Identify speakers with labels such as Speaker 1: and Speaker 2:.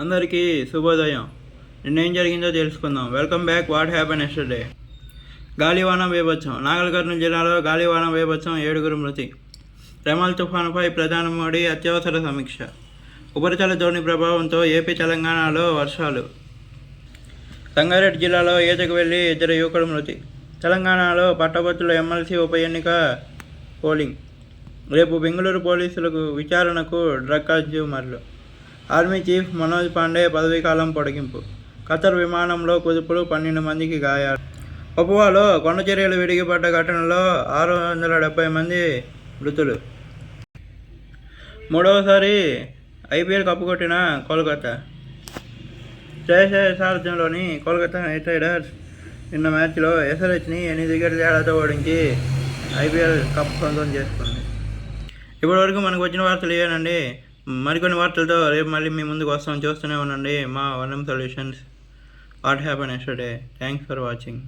Speaker 1: అందరికీ శుభోదయం. నిన్నేం జరిగిందో తెలుసుకుందాం. Welcome back. What happen yesterday. గాలివాన బీభత్సం. నాగర్ కర్నూలు జిల్లాలో గాలివాన బీభత్సం, 7 మృతి. రెమల్ తుఫానుపై ప్రధాని మోడీ అత్యవసర సమీక్ష. ఉపరితల ద్రోణి ప్రభావంతో ఏపీ, తెలంగాణలో వర్షాలు. సంగారెడ్డి జిల్లాలో ఈతకు వెళ్లి 2 యువకుల మృతి. తెలంగాణలో పట్టభద్రుల ఎమ్మెల్సీ ఉప ఎన్నిక పోలింగ్. రేపు బెంగళూరు పోలీసులకు విచారణకు డ్రగ్ కన్జ్యూమర్లు. ఆర్మీ చీఫ్ మనోజ్ పాండే పదవీకాలం పొడిగింపు. ఖతర్ విమానంలో కుదుపులు, 12 మందికి గాయాలు. పపువాలో కొండచర్యలు విడిగిపడ్డ ఘటనలో 670 మంది మృతులు. మూడవసారి ఐపీఎల్ కప్పు కొట్టిన కోల్కతా. జయశేఖర్ సారథ్యంలోని కోల్కతా నైట్ రైడర్స్ నిన్న మ్యాచ్లో ఎస్ఆర్హెచ్ని 8 వికెట్ల తేడాతో ఓడించి ఐపీఎల్ కప్ సొంతం చేసుకుంది. ఇప్పటివరకు మనకు వచ్చిన వార్తలు ఇవేనండి. మరికొన్ని వార్తలతో రేపు మళ్ళీ మీ ముందుకు వస్తాం. చూస్తూనే ఉండండి మా వనం solutions. What happen yesterday. Thanks for watching.